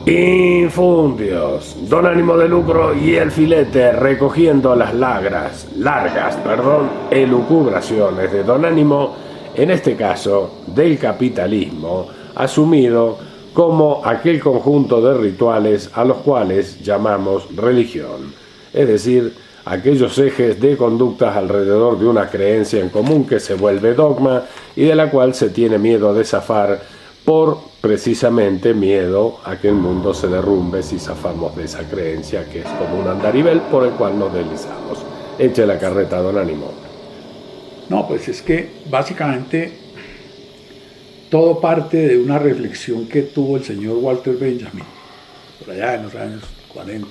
Infundios, don ánimo de lucro y el filete recogiendo las largas, elucubraciones de don ánimo, en este caso del capitalismo, asumido como aquel conjunto de rituales a los cuales llamamos religión, es decir, aquellos ejes de conductas alrededor de una creencia en común que se vuelve dogma y de la cual se tiene miedo de zafar por precisamente miedo a que el mundo se derrumbe si zafamos de esa creencia que es como un andarivel por el cual nos deslizamos. Eche la carreta, don Ánimo. No, pues es que básicamente todo parte de una reflexión que tuvo el señor Walter Benjamin, por allá en los años 40,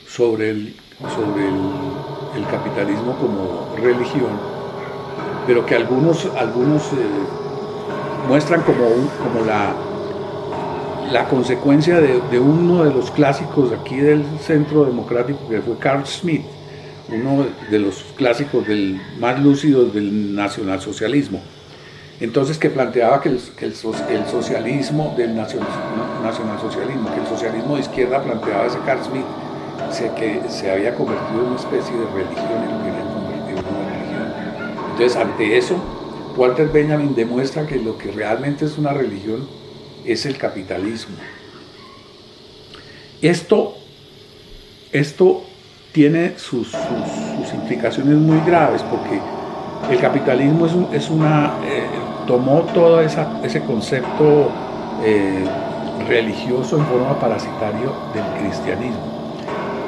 sobre el capitalismo como religión, pero que algunos muestran como la consecuencia de uno de los clásicos aquí del Centro Democrático, que fue Carl Schmitt, uno de los clásicos más lúcidos del nacionalsocialismo. Entonces, que planteaba que el socialismo del nacionalsocialismo, que el socialismo de izquierda planteaba ese Carl Schmitt, que se había convertido en una especie de religión y lo querían convertir en una religión. Entonces, ante eso, Walter Benjamin demuestra que lo que realmente es una religión es el capitalismo. Esto tiene sus implicaciones muy graves, porque el capitalismo tomó todo ese concepto religioso en forma parasitario del cristianismo.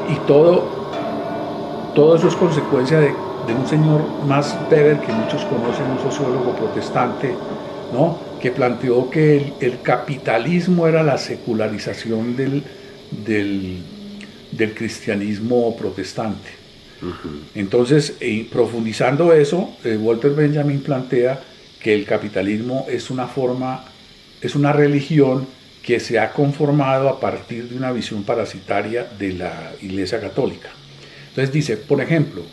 Y todo eso es consecuencia de un señor, Max Weber, que muchos conocen, un sociólogo protestante, ¿no?, que planteó que el capitalismo era la secularización del cristianismo protestante. Uh-huh. Entonces, profundizando eso, Walter Benjamin plantea que el capitalismo es una religión que se ha conformado a partir de una visión parasitaria de la Iglesia Católica. Entonces dice, por ejemplo,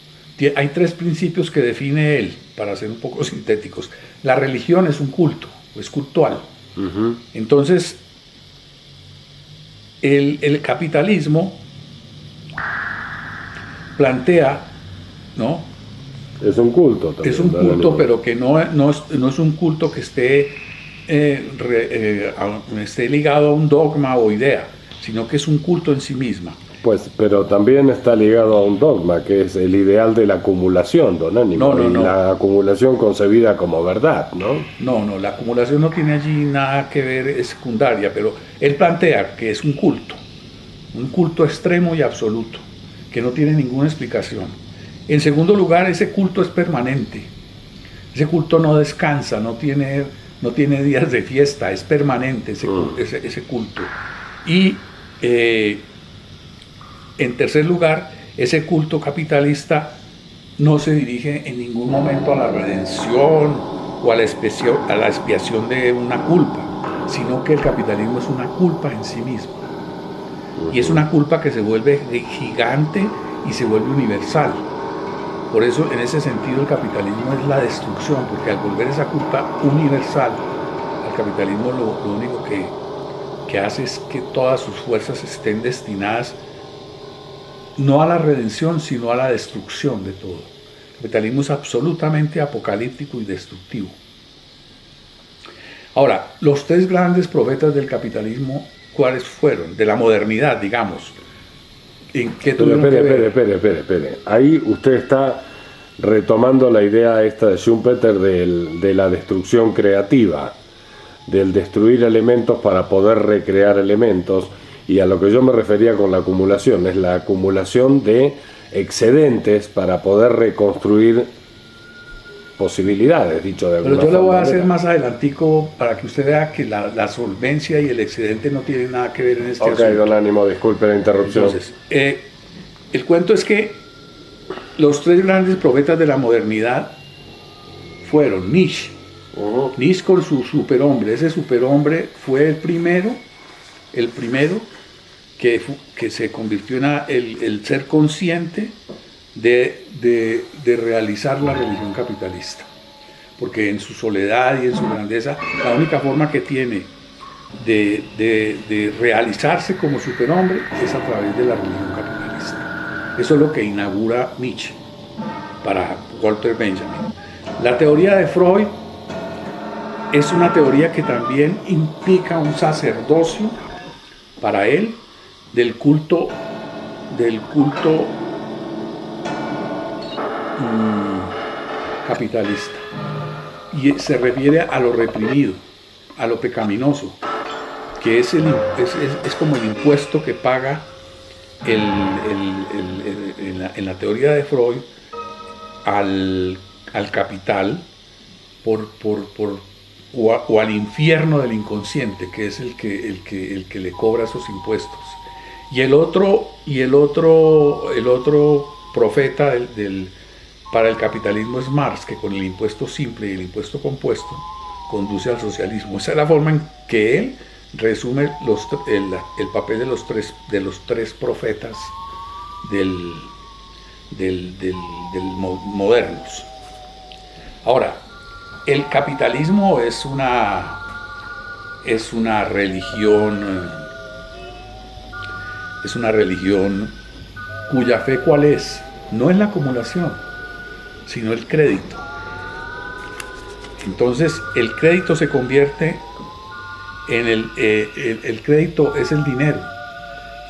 hay 3 principios que define él, para ser un poco sintéticos. La religión es un culto, es cultual. Uh-huh. Entonces, el capitalismo plantea, ¿no? Es un culto también. Es un culto, pero que no es un culto que esté ligado a un dogma o idea, sino que es un culto en sí misma. Pues, pero también está ligado a un dogma, que es el ideal de la acumulación, don Ánimo, no. La acumulación concebida como verdad, ¿no? No, la acumulación no tiene allí nada que ver, es secundaria, pero él plantea que es un culto extremo y absoluto, que no tiene ninguna explicación. En segundo lugar, ese culto es permanente, ese culto no descansa, no tiene días de fiesta, es permanente ese culto. Y en tercer lugar, ese culto capitalista no se dirige en ningún momento a la redención o a la expiación de una culpa, sino que el capitalismo es una culpa en sí mismo. Y es una culpa que se vuelve gigante y se vuelve universal. Por eso, en ese sentido, el capitalismo es la destrucción, porque al volver esa culpa universal, al capitalismo lo único que hace es que todas sus fuerzas estén destinadas no a la redención, sino a la destrucción de todo. El capitalismo es absolutamente apocalíptico y destructivo. Ahora, los 3 grandes profetas del capitalismo, ¿cuáles fueron? De la modernidad, digamos. ¿En qué tuvieron que ver? Espere. Ahí usted está retomando la idea esta de Schumpeter de la destrucción creativa, del destruir elementos para poder recrear elementos. Y a lo que yo me refería con la acumulación, es la acumulación de excedentes para poder reconstruir posibilidades, dicho de alguna forma. Pero yo lo voy a hacer manera más adelantico para que usted vea que la solvencia y el excedente no tienen nada que ver en este asunto. Ok, don Ánimo, disculpe la interrupción. Entonces, el cuento es que los 3 grandes profetas de la modernidad fueron Nietzsche. Uh-huh. Nietzsche con su superhombre. Ese superhombre fue el primero que se convirtió en el ser consciente de realizar la religión capitalista. Porque en su soledad y en su grandeza, la única forma que tiene de realizarse como superhombre es a través de la religión capitalista. Eso es lo que inaugura Nietzsche para Walter Benjamin. La teoría de Freud es una teoría que también implica un sacerdocio para él del culto capitalista, y se refiere a lo reprimido, a lo pecaminoso, que es como el impuesto que paga en la teoría de Freud al capital o al infierno del inconsciente, que es el que le cobra esos impuestos. Y el otro profeta para el capitalismo es Marx, que con el impuesto simple y el impuesto compuesto conduce al socialismo. Esa es la forma en que él resume el papel de los tres profetas modernos. Ahora, el capitalismo es una religión cuya fe, ¿cuál es? No es la acumulación, sino el crédito. Entonces el crédito se convierte en el crédito es el dinero,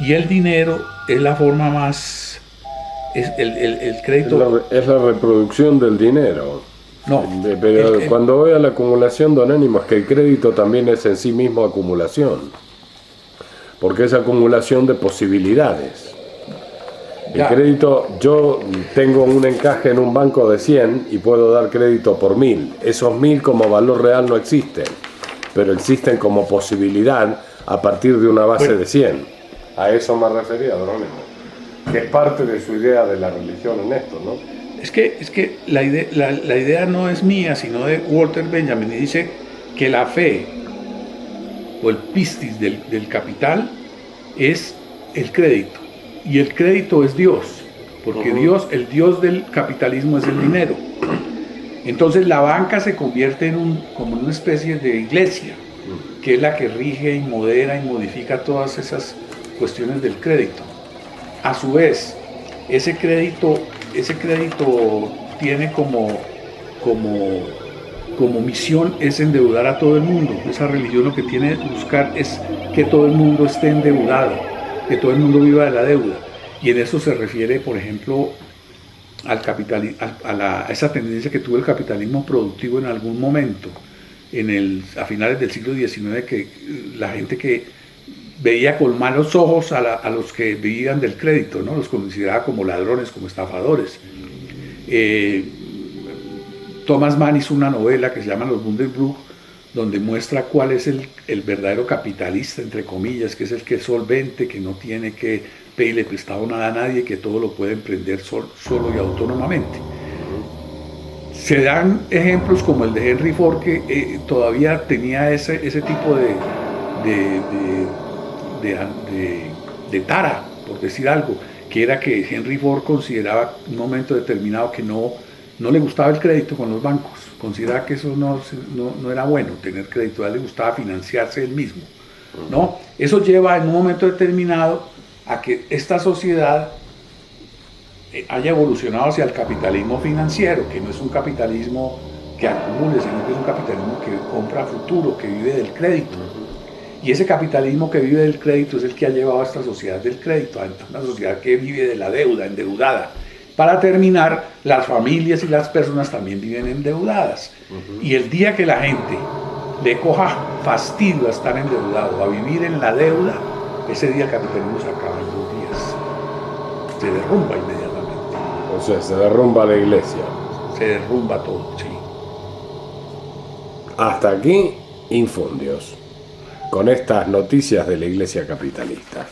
y el dinero es la forma más, el crédito es la reproducción del dinero. No, pero cuando voy a la acumulación, don Ánimo, es que el crédito también es en sí mismo acumulación, porque es acumulación de posibilidades. El crédito, yo tengo un encaje en un banco de 100 y puedo dar crédito por 1000. Esos 1000 como valor real no existen, pero existen como posibilidad a partir de una base de 100. A eso me refería, don Ánimo, que es parte de su idea de la religión en esto, ¿no? Es que la idea no es mía, sino de Walter Benjamin, y dice que la fe o el pistis del capital es el crédito, y el crédito es Dios, porque el Dios del capitalismo es el dinero. Entonces la banca se convierte como una especie de iglesia, que es la que rige y modera y modifica todas esas cuestiones del crédito. A su vez, ese crédito tiene como misión es endeudar a todo el mundo. Esa religión lo que tiene que buscar es que todo el mundo esté endeudado, que todo el mundo viva de la deuda. Y en eso se refiere, por ejemplo, a esa tendencia que tuvo el capitalismo productivo en algún momento, a finales del siglo XIX, que la gente que veía con malos ojos a los que vivían del crédito, ¿no? Los consideraba como ladrones, como estafadores. Thomas Mann hizo una novela que se llama Los Bundelbrug, donde muestra cuál es el verdadero capitalista, entre comillas, que es el que es solvente, que no tiene que pedirle prestado nada a nadie, que todo lo puede emprender solo y autónomamente. Se dan ejemplos como el de Henry Ford, que todavía tenía ese tipo de tara, por decir algo, que era que Henry Ford consideraba en un momento determinado que no le gustaba el crédito con los bancos, consideraba que eso no era bueno, tener crédito, a él le gustaba financiarse él mismo, ¿no? Eso lleva en un momento determinado a que esta sociedad haya evolucionado hacia el capitalismo financiero, que no es un capitalismo que acumule, sino que es un capitalismo que compra a futuro, que vive del crédito. Y ese capitalismo que vive del crédito es el que ha llevado a esta sociedad del crédito, a una sociedad que vive de la deuda, endeudada. Para terminar, las familias y las personas también viven endeudadas. Y el día que la gente le coja fastidio a estar endeudado, a vivir en la deuda, ese día el capitalismo se acaba en 2 días. Se derrumba inmediatamente. O sea, se derrumba la iglesia. Se derrumba todo, sí. Hasta aquí, Infundios, con estas noticias de la iglesia capitalista.